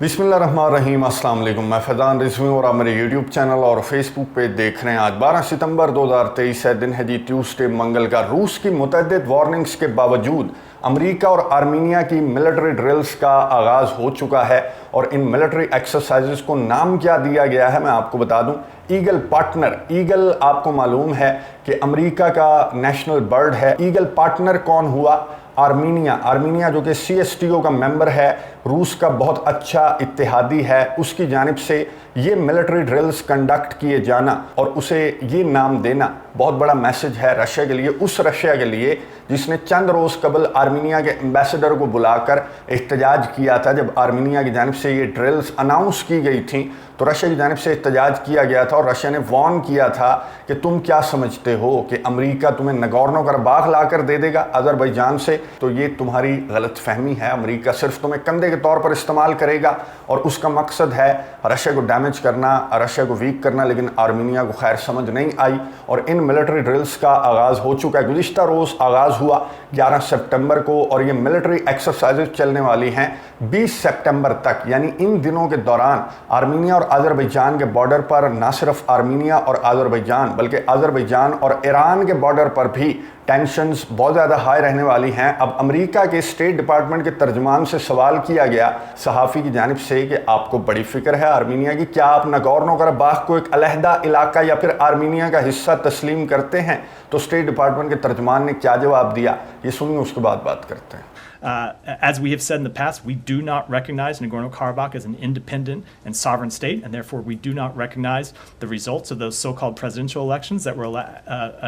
बिस्मिल्लाहिर्रहमानिर्रहीम, अस्सलाम वालेकुम। मैं फैज़ान रिज़वी और आप मेरे यूट्यूब चैनल और फेसबुक पे देख रहे हैं। आज 12 सितंबर 2023 है, दिन है जी ट्यूसडे, मंगल का। रूस की मुतअद्दिद वार्निंग्स के बावजूद अमेरिका और आर्मीनिया की मिलिट्री ड्रिल्स का आगाज़ हो चुका है और इन मिलिट्री एक्सरसाइजेस को नाम क्या दिया गया है मैं आपको बता दूं, ईगल पार्टनर। ईगल आपको मालूम है कि अमेरिका का नेशनल बर्ड है। ईगल पार्टनर कौन हुआ? आर्मीनिया जो कि CSTO का मेंबर है, रूस का बहुत अच्छा इत्तेहादी है, उसकी जानिब से ये मिलिट्री ड्रिल्स कंडक्ट किए जाना और उसे ये नाम देना बहुत बड़ा मैसेज है रशिया के लिए। उस रशिया के लिए जिसने चंद रोज़ कबल आर्मीनिया के एम्बेसडर को बुलाकर एहतजाज किया था। जब आर्मीनिया की जानिब से ये ड्रिल्स अनाउंस की गई थी तो रशिया की जानिब से एहतजाज किया गया था और रशिया ने वार्न किया था कि तुम क्या समझते हो कि अमेरिका तुम्हें नगोर्नो कराबाख ला कर दे देगा अज़रबैजान से? तो ये तुम्हारी गलत फहमी है। अमेरिका सिर्फ तुम्हें कंधे के तौर पर इस्तेमाल करेगा और उसका मकसद है रशिया को डैमेज करना, रशिया को वीक करना। लेकिन आर्मीनिया को खैर समझ नहीं आई और इन मिलिट्री ड्रिल्स का आगाज़ हो चुका है। गुज़िश्ता रोज़ आगाज़ हुआ 11 सितंबर को और ये मिलिट्री एक्सरसाइजेज चलने वाली हैं 20 सितंबर तक। यानी इन दिनों के दौरान आर्मीनिया और अज़रबैजान के बॉर्डर पर न सिर्फ आर्मीनिया और अज़रबैजान बल्कि अज़रबैजान और ईरान के बॉर्डर पर भी टेंशन्स बहुत ज़्यादा हाई रहने वाली हैं। अब अमेरिका के स्टेट डिपार्टमेंट के तर्जमान से सवाल किया गया सहाफ़ी की जानिब से कि आपको बड़ी फ़िक्र है आर्मीनिया की, क्या आप नगोर्नो कराबाख को एक अलहदा इलाका या फिर आर्मीनिया का हिस्सा तस्लीम करते हैं? तो स्टेट डिपार्टमेंट के तर्जमान ने क्या जवाब दिया, ये सुनिए, उसके बाद बात करते हैं। As we have said in the past, we do not recognize Nagorno-Karabakh as an independent and sovereign state, and therefore we do not recognize the results of those so-called presidential elections that were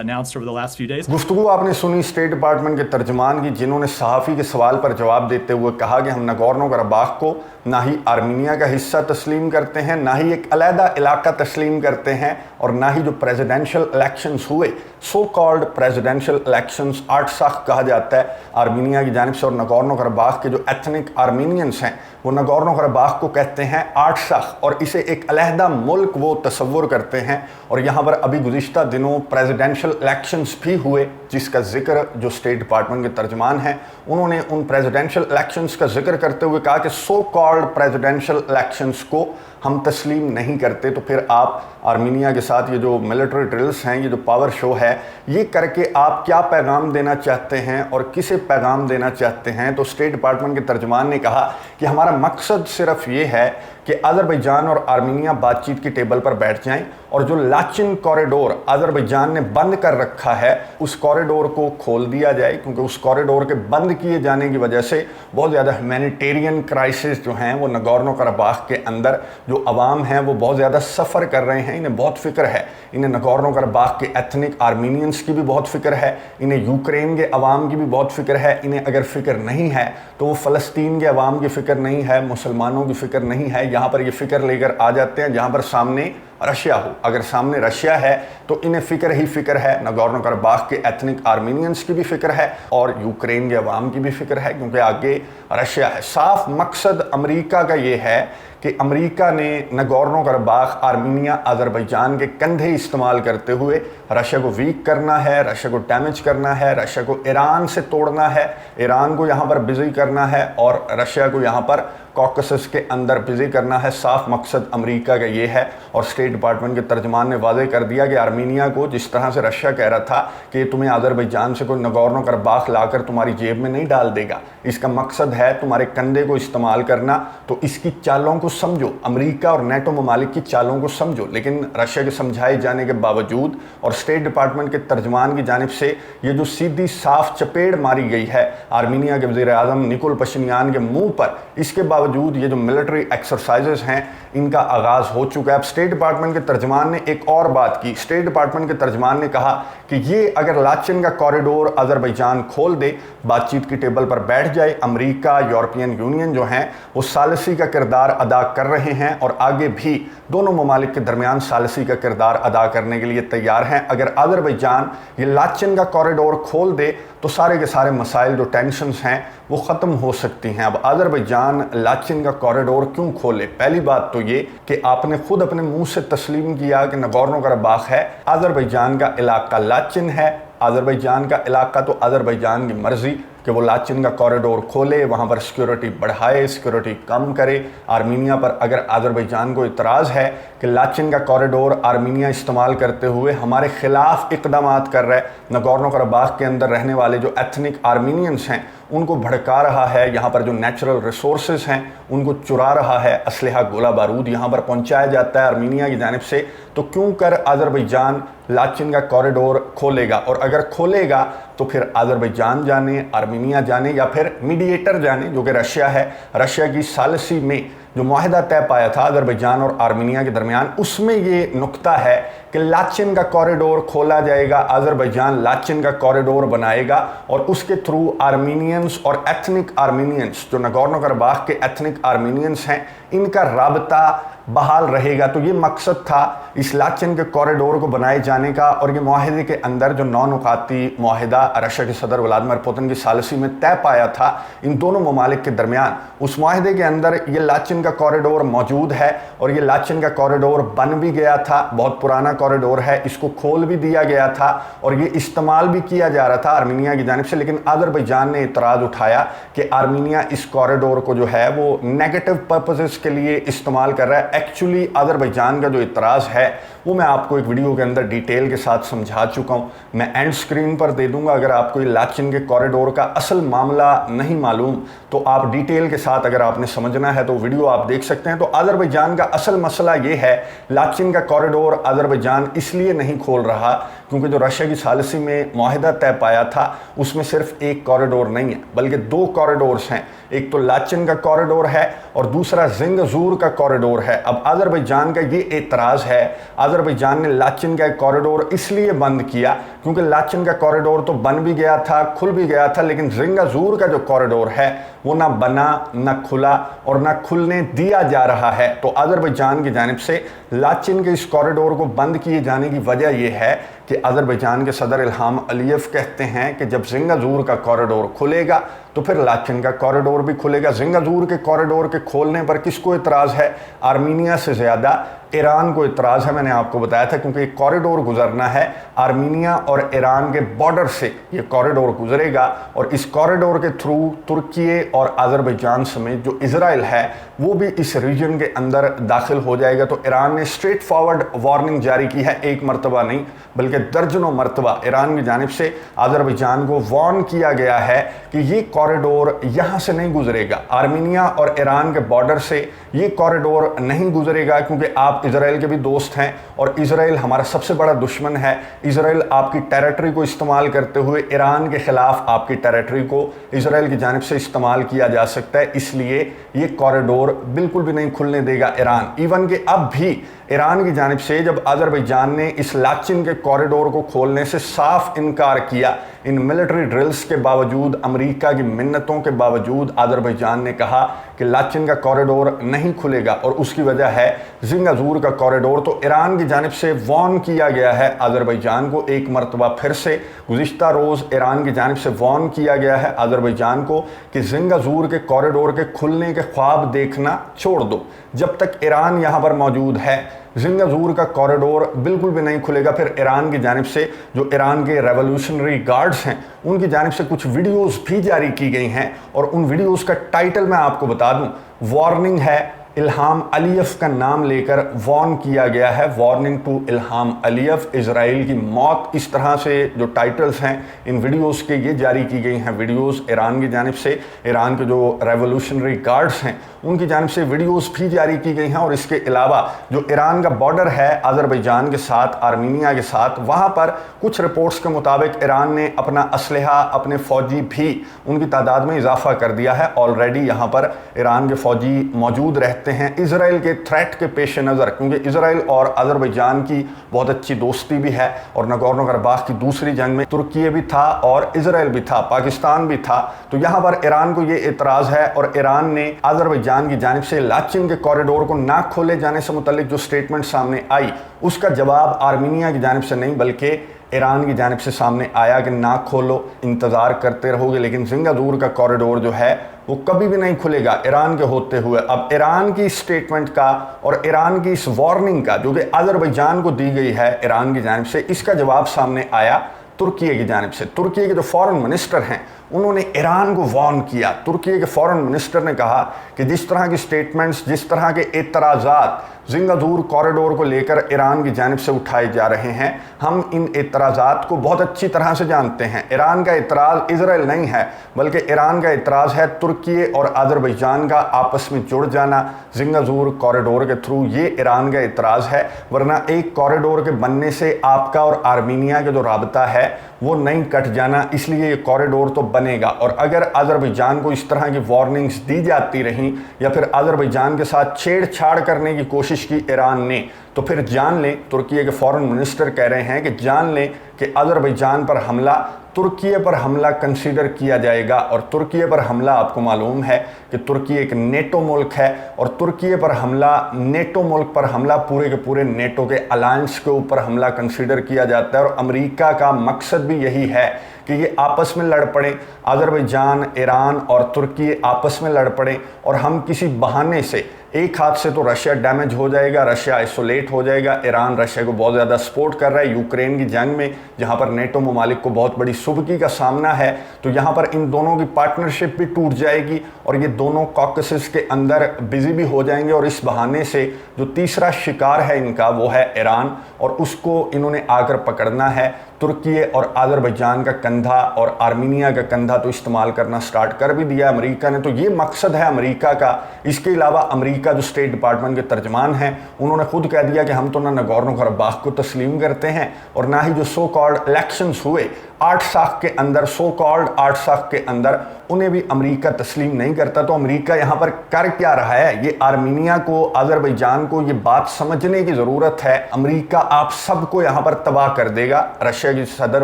announced over the last few days. गुफ्तगू आपने सुनी state department के तर्जमान की, जिन्होंने सहाफ़ी के सवाल पर जवाब देते हुए कहा कि हम नगोर्नो कराबाख को ना ही आर्मीनिया का हिस्सा तस्लीम करते हैं, ना ही एक अलहदा इलाका तस्लीम करते हैं और ना ही जो प्रेसिडेंशियल इलेक्शंस हुए, सो कॉल्ड प्रेसिडेंशियल इलेक्शंस, आर्टसाख कहा जाता है आर्मीनिया की जानिब से, और नगोर्नो कराबाख के जो एथनिक आर्मीनियंस हैं वो नगोर्नो कराबाख को कहते हैं आर्टसाख और इसे एक अलहदा मुल्क वो तसव्वुर करते हैं। और यहाँ पर अभी गुज़िश्ता दिनों प्रेसिडेंशियल इलेक्शंस भी हुए जिसका जिक्र जो स्टेट डिपार्टमेंट के तर्जमान हैं उन्होंने उन प्रेसिडेंशियल इलेक्शंस का जिक्र करते हुए कहा कि सो कॉल्ड प्रेसिडेंशियल इलेक्शंस को हम तस्लीम नहीं करते। तो फिर आप आर्मीनिया के साथ ये जो मिलिट्री ड्रिल्स हैं, ये जो पावर शो है, ये करके आप क्या पैगाम देना चाहते हैं और किसे पैगाम देना चाहते हैं? तो स्टेट डिपार्टमेंट के तर्जमान ने कहा कि हमारा मकसद सिर्फ ये है कि अज़रबैजान और आर्मीनिया बातचीत की टेबल पर बैठ जाएं और जो लाचिन कॉरिडोर अज़रबैजान ने बंद कर रखा है उस कॉरिडोर को खोल दिया जाए, क्योंकि उस कॉरिडोर के बंद किए जाने की वजह से बहुत ज़्यादा ह्यूमैनिटेरियन क्राइसिस जो हैं वो नगोर्नो कराबाख के अंदर जो अवाम हैं वो बहुत ज़्यादा सफ़र कर रहे हैं। इन्हें बहुत फ़िक्र है, इन्हें नगोर्नो कराबाख के एथनिक आर्मीनियंस की भी बहुत फ़िक्र है, इन्हें यूक्रेन के अवाम की भी बहुत फ़िक्र है। इन्हें अगर फ़िक्र नहीं है तो वो फ़लस्तीन के अवाम की फ़िक्र नहीं है, मुसलमानों की फ़िक्र नहीं है। यहाँ पर ये फ़िक्र लेकर आ जाते हैं जहाँ पर सामने रशिया हो। अगर सामने रशिया है तो इन्हें फ़िक्र ही फ़िक्र है, नगोर्नो कराबाख के एथनिक आर्मीनियंस की भी फ़िक्र है और यूक्रेन के अवाम की भी फ़िक्र है, क्योंकि आगे रशिया है। साफ मकसद अमेरिका का ये है कि अमेरिका ने नगोर्नो कराबाख, आर्मीनिया, अज़रबैजान के कंधे इस्तेमाल करते हुए रशिया को वीक करना है, रशिया को डैमेज करना है, रशिया को ईरान से तोड़ना है, ईरान को यहाँ पर बिजी करना है और रशिया को यहाँ पर कॉकसस के अंदर बिजी करना है। साफ मकसद अमेरिका का ये है। और स्टेट डिपार्टमेंट के तर्जमान ने वाज़ेह कर दिया कि आर्मीनिया को जिस तरह से रशिया कह रहा था कि तुम्हें अज़रबैजान से कोई नगोर्नो कराबाख लाकर तुम्हारी जेब में नहीं डाल देगा, इसका मकसद है तुम्हारे कंधे को इस्तेमाल करना। तो इसकी चालों को समझो, अमेरिका और नेटो ममालिक की चालों को समझो। लेकिन रशिया के समझाए जाने के बावजूद और स्टेट डिपार्टमेंट के तर्जमान की जानिब से ये जो सीधी साफ चपेड़ मारी गई है आर्मीनिया के वज़ीर आज़म निकोल पशिन्यान के मुंह पर, इसके बावजूद ये जो मिलिट्री एक्सरसाइजेस हैं इनका आगाज़ हो चुका है। अब स्टेट डिपार्टमेंट के तर्जमान ने एक और बात की। स्टेट डिपार्टमेंट के तर्जमान ने कहा कि ये अगर लाचिन का कॉरिडोर अज़रबैजान खोल दे, बातचीत की टेबल पर बैठ जाए, अमेरिका, यूरोपियन यूनियन जो हैं वो सालसी का किरदार अदा कर रहे हैं और आगे भी दोनों ममालिक के दरमियान सालसी का किरदार अदा करने के लिए तैयार हैं। अगर अज़रबैजान ये लाचिन का कॉरिडोर खोल दे तो सारे के सारे मसाइल जो टेंशन्स हैं वो ख़त्म हो सकती हैं। अब अज़रबैजान लाचिन का कॉरिडोर क्यों खोले? पहली बात तो ये कि आपने खुद अपने मुंह से तस्लीम किया कि नगोर्नो कराबाख है, अज़रबैजान का इलाका लाचिन है, अज़रबैजान का इलाका तो अज़रबैजान की मर्ज़ी, कि वो लाचिन का कॉरिडोर खोले, वहाँ पर सिक्योरिटी बढ़ाए, सिक्योरिटी कम करे। आर्मीनिया पर अगर अज़रबैजान को इतराज़ है कि लाचिन का कॉरिडोर आर्मीनिया इस्तेमाल करते हुए हमारे खिलाफ इक़दामात कर रहा है, नगोर्नो कराबाख के अंदर रहने वाले जो एथनिक आर्मीनियंस हैं उनको भड़का रहा है, यहाँ पर जो नेचुरल रिसोर्सेज हैं उनको चुरा रहा है, असलहा गोला बारूद यहाँ पर पहुँचाया जाता है आर्मीनिया की जानिब से, तो क्यों कर अज़रबैजान लाचिन का कॉरिडोर खोलेगा? और अगर खोलेगा तो फिर अज़रबैजान जाने, आर्मीनिया जाने या फिर मीडिएटर जाने जो कि रशिया है। रशिया की सालसी में जो मुआहदा तय पाया था अज़रबैजान और आर्मीनिया के दरमियान, उसमें ये नुक्ता है कि लाचिन का कॉरिडोर खोला जाएगा, अज़रबैजान लाचिन का कॉरिडोर बनाएगा और उसके थ्रू आर्मीनियंस और एथनिक आर्मीनियंस, जो नगोर्नो कराबाख के एथनिक आर्मीनियंस हैं, इनका राबता बहाल रहेगा। तो ये मकसद था इस लाचिन के कॉरिडोर को बनाए जाने का। और ये मुआहदे के अंदर जो 9 नुकाती मुआहदा रशिया के सदर व्लादिमीर पुतिन की सालसी में तय पाया था इन दोनों ममालिक के दरमियान, उस मुआहदे के अंदर ये लाचिन का कॉरिडोर मौजूद है और ये लाचिन का कॉरिडोर बन भी गया था। बहुत पुराना कॉरिडोर है, इसको खोल भी दिया गया था और ये इस्तेमाल भी किया जा रहा था आर्मीनिया की जानिब से। लेकिन अज़रबैजान ने इतराज़ उठाया कि आर्मीनिया इस कॉरिडोर को जो है वो नेगेटिव पर्पसेस के लिए इस्तेमाल कर रहा है। एक्चुअली अज़रबैजान का जो इतराज़ है वो मैं आपको एक वीडियो के अंदर डिटेल के साथ समझा चुका हूँ, मैं एंड स्क्रीन पर दे दूंगा। अगर आपको ये लाचिन के कॉरिडोर का असल मामला नहीं मालूम तो आप डिटेल के साथ अगर आपने समझना है तो वीडियो आप देख सकते हैं। तो अज़रबैजान का असल मसला ये है, लाचिन का कॉरिडोर अज़रबैजान इसलिए नहीं खोल रहा क्योंकि जो रशिया की सालसी में मुआहदा तय पाया था उसमें सिर्फ एक कॉरिडोर नहीं है बल्कि 2 कॉरिडोर्स हैं। एक तो लाचिन का कॉरिडोर है और दूसरा ज़िंगज़ूर का कॉरिडोर है। अब अज़रबैजान का ये एतराज़ है, अज़रबैजान ने लाचिन का कॉरिडोर इसलिए बंद किया क्योंकि लाचिन का कॉरिडोर तो बन भी गया था, खुल भी गया था, लेकिन ज़िंगज़ूर का जो कॉरिडोर है वो ना बना, ना खुला और ना खुलने दिया जा रहा है। तो अज़रबैजान की जानिब से लाचिन के इस कॉरिडोर को बंद किए जाने की वजह यह है कि अज़रबैजान के सदर इल्हाम अलीयव कहते हैं कि जब ज़िंगज़ूर का कॉरिडोर खुलेगा तो फिर लाचिन का कॉरिडोर भी खुलेगा। ज़िंगज़ूर के कॉरिडोर के खोलने पर किसको इतराज़ है? आर्मीनिया से ज़्यादा ईरान को इतराज़ है। मैंने आपको बताया था क्योंकि एक कॉरिडोर गुजरना है आर्मीनिया और ईरान के बॉर्डर से, ये कॉरिडोर गुजरेगा और इस कॉरिडोर के थ्रू तुर्की और अज़रबैजान समेत जो इजराइल है वो भी इस रीजन के अंदर दाखिल हो जाएगा। तो ईरान ने स्ट्रेट फॉरवर्ड वार्निंग जारी की है, एक मरतबा नहीं बल्कि दर्जनों मरतबा ईरान की जानिब से अज़रबैजान को वार्न किया गया है कि ये कॉरिडोर यहाँ से नहीं गुजरेगा, आर्मीनिया और ईरान के बॉर्डर से ये कॉरिडोर नहीं गुजरेगा क्योंकि आप इजराइल के भी दोस्त हैं और इजराइल हमारा सबसे बड़ा दुश्मन है। इजराइल आपकी टेरिटरी को इस्तेमाल करते हुए ईरान के खिलाफ आपकी टेरिटरी को इजराइल की जानिब से इस्तेमाल किया जा सकता है, इसलिए ये कॉरिडोर बिल्कुल भी नहीं खुलने देगा ईरान। इवन कि अब भी ईरान की जानिब से जब अज़रबैजान ने इस लाचिन के कॉरिडोर को खोलने से साफ इनकार किया, इन मिलिट्री ड्रिल्स के बावजूद, अमेरिका की मिन्नतों के बावजूद अज़रबैजान ने कहा कि लाचिन का कॉरिडोर नहीं खुलेगा और उसकी वजह है ज़िंगज़ूर का कॉरिडोर। तो ईरान की जानिब से वार्न किया गया है अज़रबैजान को एक मरतबा फिर से, गुज़िश्ता रोज़ ईरान की जानिब से वार्न किया गया है अज़रबैजान को कि ज़िंगज़ूर के कॉरिडोर के खुलने के ख्वाब देखना छोड़ दो, जब तक ईरान यहाँ पर मौजूद है ज़िंगज़ूर का कॉरिडोर बिल्कुल भी नहीं खुलेगा। फिर ईरान की जानिब से जो ईरान के रेवोल्यूशनरी गार्ड्स हैं उनकी जानिब से कुछ वीडियोस भी जारी की गई हैं और उन वीडियोस का टाइटल मैं आपको बता दूं, वार्निंग है, इल्हाम अलीयव का नाम लेकर वार्न किया गया है, वार्निंग टू इल्हाम अलीयव, इजराइल की मौत। इस तरह से जो टाइटल्स हैं इन वीडियोस के ये जारी की गई हैं वीडियोस ईरान की जानिब से। ईरान के जो रेवोल्यूशनरी गार्ड्स हैं उनकी जानिब से वीडियोस भी जारी की गई हैं। और इसके अलावा जो ईरान का बॉर्डर है अज़रबैजान के साथ, आर्मीनिया के साथ, वहाँ पर कुछ रिपोर्ट्स के मुताबिक ईरान ने अपना असलहा, अपने फ़ौजी भी उनकी तादाद में इजाफा कर दिया है। ऑलरेडी यहाँ पर ईरान के फ़ौजी मौजूद रहते हैं इजराइल के थ्रेट के पेश नज़र, क्योंकि इजराइल और अज़रबैजान की बहुत अच्छी दोस्ती भी है और नगोर्नो कराबाख की दूसरी जंग में तुर्की भी था और इजराइल भी था, पाकिस्तान भी था। तो यहाँ पर ईरान को ये इतराज़ है और ईरान ने अज़रबैजान की जानिब से लाचिन के कॉरिडोर को ना खोले जाने से मुतल्लिक जो स्टेटमेंट सामने आई उसका जवाब आर्मीनिया की जानिब से नहीं बल्कि ईरान की जानिब से सामने आया कि ना खोलो, इंतज़ार करते रहोगे, लेकिन ज़िंगज़ूर का कॉरिडोर जो है वो कभी भी नहीं खुलेगा ईरान के होते हुए। अब ईरान की स्टेटमेंट का और ईरान की इस वार्निंग का जो कि अज़रबैजान को दी गई है ईरान की जानिब से, इसका जवाब सामने आया तुर्की की जानिब से। तुर्की के जो फॉरेन मिनिस्टर हैं उन्होंने ईरान को वार्न किया। तुर्की के फॉरेन मिनिस्टर ने कहा कि जिस तरह की स्टेटमेंट्स, जिस तरह के एतराज़ात जिंगादूर कॉरिडोर को लेकर ईरान की जानिब से उठाए जा रहे हैं, हम इन एतराज़ात को बहुत अच्छी तरह से जानते हैं। ईरान का एतराज़ इजराइल नहीं है, बल्कि ईरान का एतराज़ है तुर्की और अज़रबैजान का आपस में जुड़ जाना जिंगादूर कॉरिडोर के थ्रू। ये ईरान का एतराज़ है, वरना एक कॉरिडोर के बनने से आपका और आर्मीनिया का जो राबता है वो नहीं कट जाना, इसलिए ये कॉरिडोर तो बनेगा। और अगर अज़रबैजान को इस तरह की वार्निंग्स दी जाती रहीं या फिर अज़रबैजान के साथ छेड़छाड़ करने की कोशिश की ईरान ने, तो फिर जान लें, तुर्की के फॉरेन मिनिस्टर कह रहे हैं कि जान लें कि अज़रबैजान पर हमला तुर्की पर हमला कंसीडर किया जाएगा। और तुर्की पर हमला, आपको मालूम है कि तुर्की एक नेटो मुल्क है, और तुर्की पर हमला, नेटो मुल्क पर हमला, पूरे के पूरे नेटो के अलायंस के ऊपर हमला कंसीडर किया जाता है। और अमेरिका का मकसद भी यही है कि ये आपस में लड़ पड़े, अज़रबैजान, ईरान और तुर्की आपस में लड़ पड़े, और हम किसी बहाने से, एक हाथ से तो रशिया डैमेज हो जाएगा, रशिया आइसोलेट हो जाएगा। ईरान रशिया को बहुत ज़्यादा सपोर्ट कर रहा है यूक्रेन की जंग में, जहाँ पर नेटो ममालिक को बहुत बड़ी सुबकी का सामना है। तो यहाँ पर इन दोनों की पार्टनरशिप भी टूट जाएगी और ये दोनों कॉकसेस के अंदर बिजी भी हो जाएंगे। और इस बहाने से जो तीसरा शिकार है इनका वो है ईरान, और उसको इन्होंने आकर पकड़ना है। तुर्की और अज़रबैजान का कंधा और आर्मीनिया का कंधा तो इस्तेमाल करना स्टार्ट कर भी दिया अमेरिका ने। तो ये मकसद है अमेरिका का। इसके अलावा अमेरिका जो स्टेट डिपार्टमेंट के तर्जमान हैं उन्होंने खुद कह दिया कि हम तो ना नगोर्नो कराबाख को तस्लीम करते हैं और ना ही जो सो कॉल्ड इलेक्शंस हुए 8 साख के अंदर, सो कॉल्ड 8 साख के अंदर, उन्हें भी अमेरिका तस्लीम नहीं करता। तो अमेरिका यहाँ पर कर क्या रहा है, ये आर्मीनिया को, अज़रबैजान को ये बात समझने की ज़रूरत है। अमेरिका आप सबको यहाँ पर तबाह कर देगा। रशिया के सदर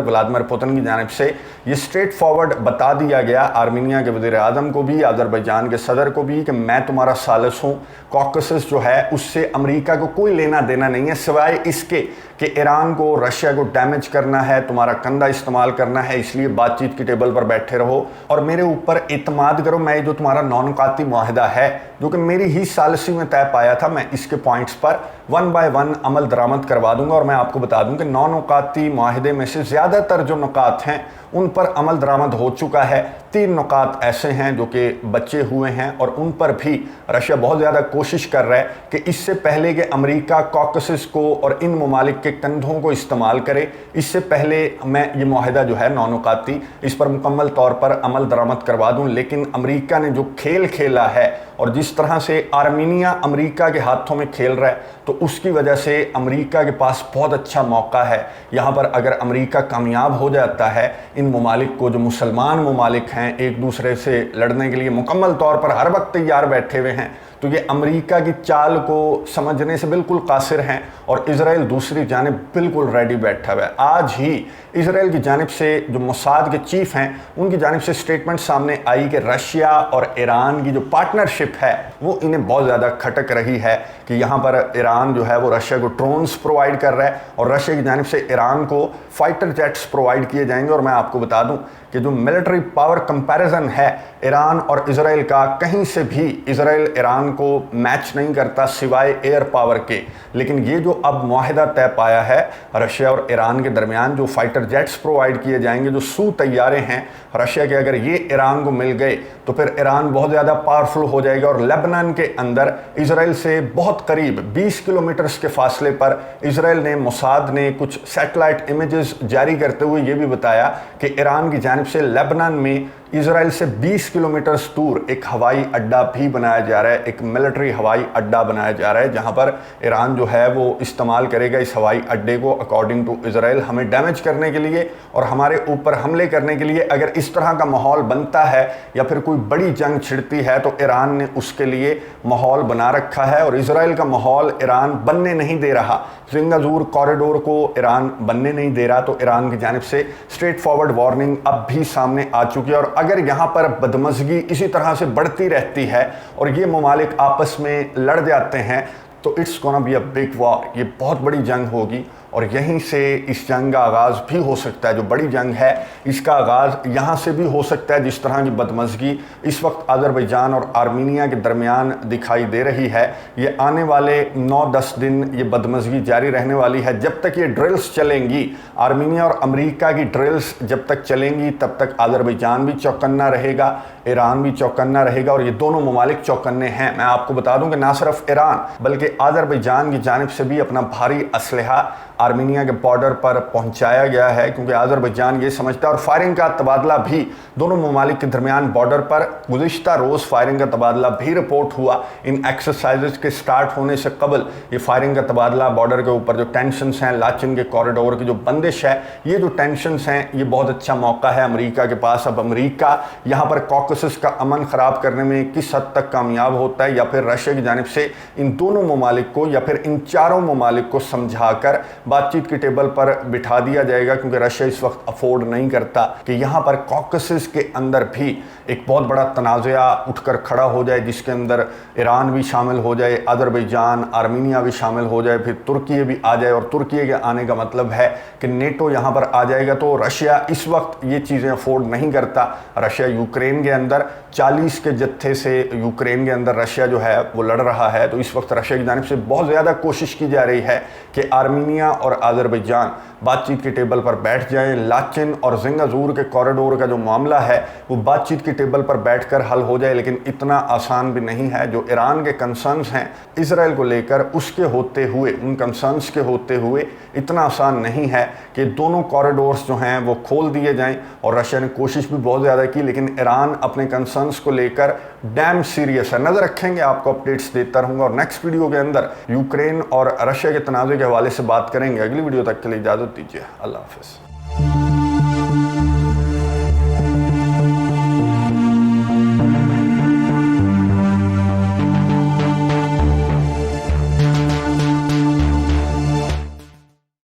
व्लादिमीर पुतिन की जानिब से ये स्ट्रेट फॉरवर्ड बता दिया गया आर्मीनिया के वज़ीर आज़म को भी, अज़रबैजान के सदर को भी, कि मैं तुम्हारा सालिस हूँ। कॉकसेस जो है उससे अमेरिका को कोई लेना देना नहीं है, सिवाय इसके कि ईरान को, रशिया को डैमेज करना है, तुम्हारा कंधा इस्तेमाल करना है, इसलिए बातचीत की टेबल पर बैठे रहो और मेरे ऊपर इत्माद करो। मैं जो तुम्हारा नौनुकाती मुआहिदा है जो कि मेरी ही सालिसी में तय पाया था, मैं इसके पॉइंट्स पर 1 बाय 1 अमल दरामद करवा दूंगा। और मैं आपको बता दूं कि नौनुकाती मुआहिदे में से ज़्यादातर जो नुकात हैं उन पर अमल दरामद हो चुका है। 3 नुकात ऐसे हैं जो कि बचे हुए हैं और उन पर भी रशिया बहुत ज़्यादा कोशिश कर रहा है कि इससे पहले कि अमेरिका कॉकसेस को और इन ममालिक के कंधों को इस्तेमाल करे, इससे पहले मैं ये मुआहिदा जो है नौनुकाती, इस पर मुकम्मल तौर पर अमल दरामद करवा दूं। लेकिन अमेरिका ने जो खेल खेला है और जिस तरह से आर्मीनिया अमेरिका के हाथों में खेल रहा है, तो उसकी वजह से अमेरिका के पास बहुत अच्छा मौका है। यहाँ पर अगर अमेरिका कामयाब हो जाता है, इन ममालिक को, जो मुसलमान ममालिक हैं, एक दूसरे से लड़ने के लिए मुकम्मल तौर पर हर वक्त तैयार बैठे हुए हैं, तो ये अमेरिका की चाल को समझने से बिल्कुल कासिर हैं। और इजराइल दूसरी जानिब बिल्कुल रेडी बैठा हुआ है। आज ही इजराइल की जानिब से जो मोसाद के चीफ हैं उनकी जानिब से स्टेटमेंट सामने आई कि रशिया और ईरान की जो पार्टनरशिप है वो इन्हें बहुत ज़्यादा खटक रही है कि यहाँ पर ईरान जो है वो रशिया को ड्रोन्स प्रोवाइड कर रहा है और रशिया की जानिब से ईरान को फाइटर जेट्स प्रोवाइड किए जाएंगे। और मैं आपको बता दूं कि जो मिलिट्री पावर कंपैरिजन है ईरान और इजराइल का, कहीं से भी इजराइल ईरान को मैच नहीं करता सिवाय एयर पावर के। लेकिन ये जो अब मुआहिदा तय पाया है रशिया और ईरान के दरमियान, जो फाइटर जेट्स प्रोवाइड किए जाएंगे, जो सू तैयारे हैं रशिया के, अगर ये ईरान को मिल गए तो फिर ईरान बहुत ज़्यादा पावरफुल हो जाएगा। और लेबनान के अंदर इजराइल से बहुत करीब 20 किलोमीटर के फासले पर इजराइल ने, मोसाद ने कुछ सैटेलाइट इमेजेस जारी करते हुए ये भी बताया कि ईरान की जानिब से लेबनान में इजराइल से 20 किलोमीटर दूर एक हवाई अड्डा भी बनाया जा रहा है, एक मिलिट्री हवाई अड्डा बनाया जा रहा है, जहां पर ईरान जो है वो इस्तेमाल करेगा इस हवाई अड्डे को अकॉर्डिंग टू इजराइल हमें डैमेज करने के लिए और हमारे ऊपर हमले करने के लिए। अगर इस तरह का माहौल बनता है या फिर कोई बड़ी जंग छिड़ती है तो ईरान ने उसके लिए माहौल बना रखा है और इजराइल का माहौल ईरान बनने नहीं दे रहा। जिंगाजूर कॉरिडोर को ईरान बनने नहीं दे रहा, तो ईरान की जानिब से स्ट्रेट फॉरवर्ड वार्निंग अब भी सामने आ चुकी है। और अगर यहाँ पर बदमज़गी इसी तरह से बढ़ती रहती है और ये ममालिक आपस में लड़ जाते हैं तो it's gonna be a big war, ये बहुत बड़ी जंग होगी اور یہیں سے اس جنگ کا آغاز بھی ہو سکتا ہے. جو بڑی جنگ ہے اس کا آغاز یہاں سے بھی ہو سکتا ہے. جس طرح کی بدمزگی اس وقت آذربائیجان اور آرمینیا کے درمیان دکھائی دے رہی ہے, یہ آنے والے 9-10 دن یہ بدمزگی جاری رہنے والی ہے. جب تک یہ ڈرلز چلیں گی, آرمینیا اور امریکہ کی ڈرلز جب تک چلیں گی, تب تک آذربائیجان بھی چوکنا رہے گا, ایران بھی چوکنا رہے گا, اور یہ دونوں ممالک چوکنے ہیں. میں آپ کو بتا دوں کہ نہ صرف ایران بلکہ آذربائیجان کی جانب سے بھی اپنا بھاری اسلحہ آرمینیا کے بارڈر پر پہنچایا گیا ہے, کیونکہ آذربائیجان یہ سمجھتا ہے, اور فائرنگ کا تبادلہ بھی دونوں ممالک کے درمیان بارڈر پر گزشتہ روز فائرنگ کا تبادلہ بھی رپورٹ ہوا. ان ایکسرسائزز کے سٹارٹ ہونے سے قبل یہ فائرنگ کا تبادلہ بارڈر کے اوپر جو ٹینشنز ہیں, لاچن کے کوریڈور کی جو بندش ہے, یہ جو ٹینشنز ہیں یہ بہت اچھا موقع ہے امریکہ کے پاس. اب امریکہ یہاں پر کوکسس کا امن خراب کرنے میں کس حد تک کامیاب ہوتا ہے, یا پھر رشیا کی جانب سے ان دونوں ممالک کو یا پھر ان چاروں ممالک کو سمجھا کر بات چیت کی ٹیبل پر بٹھا دیا جائے گا, کیونکہ رشیا اس وقت افورڈ نہیں کرتا کہ یہاں پر کوکسس کے اندر بھی ایک بہت بڑا تنازعہ اٹھ کر کھڑا ہو جائے, جس کے اندر ایران بھی شامل ہو جائے, آذربائیجان آرمینیا بھی شامل ہو جائے, پھر ترکی بھی آ جائے. اور ترکی کے آنے کا مطلب ہے کہ نیٹو یہاں پر آ جائے گا. تو رشیا اس وقت یہ چیزیں افورڈ نہیں کرتا. رشیا یوکرین کے اندر 40 کے جتھے سے یوکرین کے اندر رشیا جو ہے وہ لڑ رہا ہے. تو اس وقت رشیا کی جانب سے بہت زیادہ کوشش کی جا رہی ہے کہ آرمینیا اور آذربائیجان بات چیت کی ٹیبل پر بیٹھ جائیں. لاچن اور زنگازور کے کوریڈور کا جو معاملہ ہے وہ بات چیت کی ٹیبل پر بیٹھ کر حل ہو جائے, لیکن اتنا آسان بھی نہیں ہے. جو ایران کے کنسرنز ہیں اسرائیل کو لے کر, اس کے ہوتے ہوئے, ان کنسرنز کے ہوتے ہوئے اتنا آسان نہیں ہے کہ دونوں کوریڈورز جو ہیں وہ کھول دیے جائیں. اور رشیا نے کوشش بھی بہت زیادہ کی, لیکن ایران اپنے کنسرنز کو لے کر ڈیم سیریس ہے. نظر رکھیں گے, آپ کو اپڈیٹس دیتا رہوں گا, اور نیکسٹ ویڈیو کے اندر یوکرین اور رشیا کے تنازع کے حوالے سے بات کریں گے. اگلی ویڈیو تک کے لیے اجازت دیجیے. اللہ حافظ.